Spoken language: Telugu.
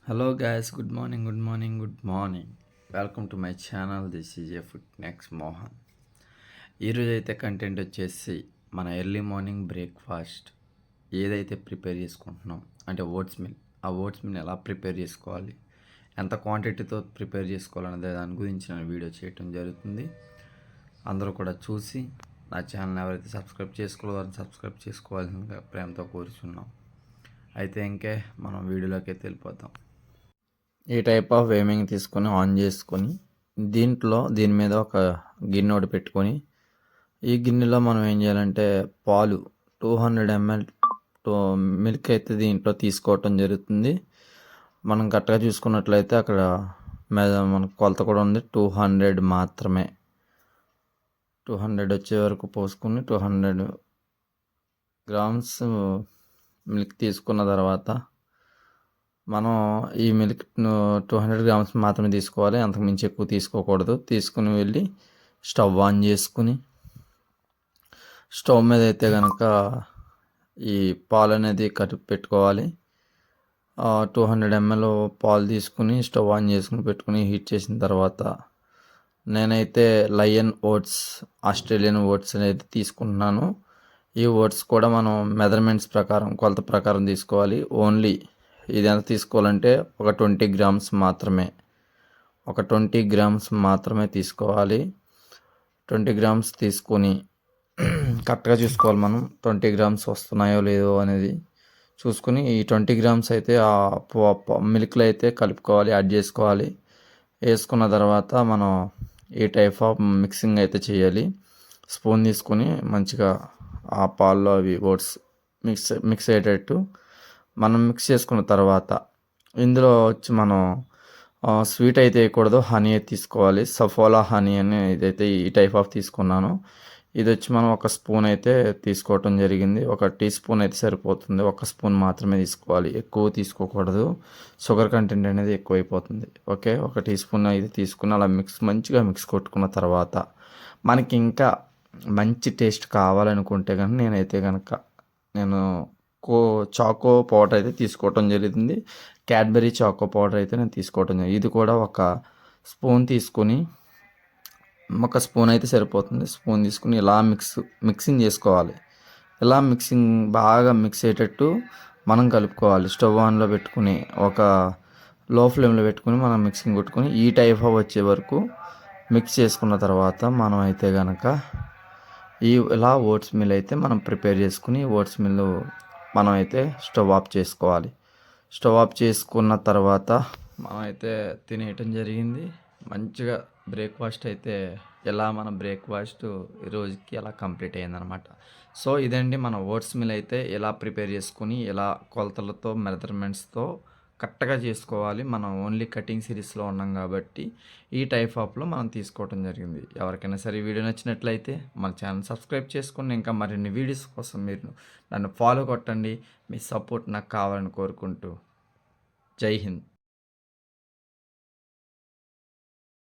Hello guys, good morning. Welcome to my channel. This is a Fitnex Mohan. ఈరోజు అయితే కంటెంట్ వచ్చేసి మన ఎర్లీ మార్నింగ్ బ్రేక్ఫాస్ట్ ఏదైతే ప్రిపేర్ చేసుకుంటున్నాం అంటే ఓట్స్ మిల్ ఎలా ప్రిపేర్ చేసుకోవాలి, ఎంత క్వాంటిటీతో ప్రిపేర్ చేసుకోవాలనే దాని గురించి నేను వీడియో చేయటం జరుగుతుంది. అందరూ కూడా చూసి నా ఛానల్ ఎవరైతే సబ్స్క్రైబ్ చేసుకోవాలని సబ్స్క్రైబ్ చేసుకోవాల్సిందిగా ప్రేమతో కోరుచున్నాం. అయితే ఇంకే మనం వీడియోలోకి వెళ్ళిపోతాం. ఈ టైప్ ఆఫ్ వేమింగ్ తీసుకొని ఆన్ చేసుకొని దీని మీద ఒక గిన్నె ఒకటి పెట్టుకొని ఈ గిన్నెలో మనం ఏం చేయాలంటే పాలు 200 ml మిల్క్ అయితే దీంట్లో తీసుకోవటం జరుగుతుంది. మనం కరెక్ట్గా చూసుకున్నట్లయితే అక్కడ మీద మనకు కొలత కూడా ఉంది. 200 మాత్రమే, 200 వచ్చే వరకు పోసుకొని 200 గ్రామ్స్ మిల్క్ తీసుకున్న తర్వాత మనం ఈ మిల్క్ 200 గ్రామ్స్ మాత్రమే తీసుకోవాలి, అంతకు మించి ఎక్కువ తీసుకోకూడదు. తీసుకుని వెళ్ళి స్టవ్ ఆన్ చేసుకుని స్టవ్ మీద అయితే కనుక ఈ పాలు అనేది కడిపి పెట్టుకోవాలి. 200 ml పాలు తీసుకుని స్టవ్ ఆన్ చేసుకుని పెట్టుకుని హీట్ చేసిన తర్వాత నేనైతే లయన్ ఓట్స్, ఆస్ట్రేలియన్ ఓట్స్ అనేది తీసుకుంటున్నాను. ఈ ఓట్స్ కూడా మనం మెజర్మెంట్స్ ప్రకారం, కొలత ప్రకారం తీసుకోవాలి. ఓన్లీ ఇది ఎంత తీసుకోవాలంటే ఒక 20 గ్రామ్స్ మాత్రమే, ఒక 20 గ్రామ్స్ మాత్రమే తీసుకోవాలి. 20 గ్రామ్స్ తీసుకొని కరెక్ట్గా చూసుకోవాలి. మనం 20 గ్రామ్స్ వస్తున్నాయో లేదో అనేది చూసుకుని ఈ 20 గ్రామ్స్ అయితే ఆ మిల్క్లో అయితే కలుపుకోవాలి, యాడ్ చేసుకోవాలి. వేసుకున్న తర్వాత మనం ఈ టైప్ ఆఫ్ మిక్సింగ్ అయితే చేయాలి. స్పూన్ తీసుకొని మంచిగా ఆ పాల్లో అవి ఓట్స్ మిక్స్ అయ్యేటట్టు మనం మిక్స్ చేసుకున్న తర్వాత ఇందులో వచ్చి మనం స్వీట్ అయితే వేయకూడదు, హనీ అయితే తీసుకోవాలి. సఫోలా హనీ అని ఇదైతే ఈ టైప్ ఆఫ్ తీసుకున్నాను. ఇది వచ్చి మనం ఒక స్పూన్ అయితే తీసుకోవటం జరిగింది. ఒక టీ స్పూన్ అయితే సరిపోతుంది. ఒక స్పూన్ మాత్రమే తీసుకోవాలి, ఎక్కువ తీసుకోకూడదు. షుగర్ కంటెంట్ అనేది ఎక్కువైపోతుంది. ఓకే, ఒక టీ స్పూన్ అయితే తీసుకుని అలా మంచిగా మిక్స్ కొట్టుకున్న తర్వాత మనకి ఇంకా మంచి టేస్ట్ కావాలనుకుంటే కనుక నేను చాకో పౌడర్ అయితే తీసుకోవటం జరిగింది. క్యాడ్బరీ చాకో పౌడర్ అయితే నేను తీసుకోవటం జరిగింది. ఇది కూడా ఒక స్పూన్ తీసుకొని, ఒక స్పూన్ అయితే సరిపోతుంది. స్పూన్ తీసుకుని ఇలా మిక్సింగ్ చేసుకోవాలి. ఇలా బాగా మిక్స్ అయ్యేటట్టు మనం కలుపుకోవాలి. స్టవ్ ఆన్లో పెట్టుకుని ఒక లో ఫ్లేమ్లో పెట్టుకుని మనం మిక్సింగ్ కొట్టుకొని ఈ టైప్ ఆఫ్ వచ్చే వరకు మిక్స్ చేసుకున్న తర్వాత మనం అయితే కనుక ఇలా ఓట్స్ మిల్ అయితే మనం ప్రిపేర్ చేసుకుని ఓట్స్ మిల్ మనం అయితే స్టవ్ ఆఫ్ చేసుకోవాలి. స్టవ్ ఆఫ్ చేసుకున్న తర్వాత మనం అయితే తినేయటం జరిగింది. మంచిగా బ్రేక్ఫాస్ట్ అయితే మన బ్రేక్ఫాస్ట్ ఈ రోజుకి ఎలా కంప్లీట్ అయిందనమాట. సో ఇదండి మన ఓట్స్ మిల్ అయితే ఎలా ప్రిపేర్ చేసుకుని ఎలా కొలతలతో మెజర్మెంట్స్తో కరెక్ట్గా చేసుకోవాలి. మనం ఓన్లీ కటింగ్ సిరీస్లో ఉన్నాం కాబట్టి ఈ టైప్ ఆఫ్లో మనం తీసుకోవడం జరిగింది. ఎవరికైనా సరే వీడియో నచ్చినట్లయితే మన ఛానల్ సబ్స్క్రైబ్ చేసుకుని ఇంకా మరిన్ని వీడియోస్ కోసం మీరు నన్ను ఫాలో కొట్టండి. మీ సపోర్ట్ నాకు కావాలని కోరుకుంటూ జై హింద్.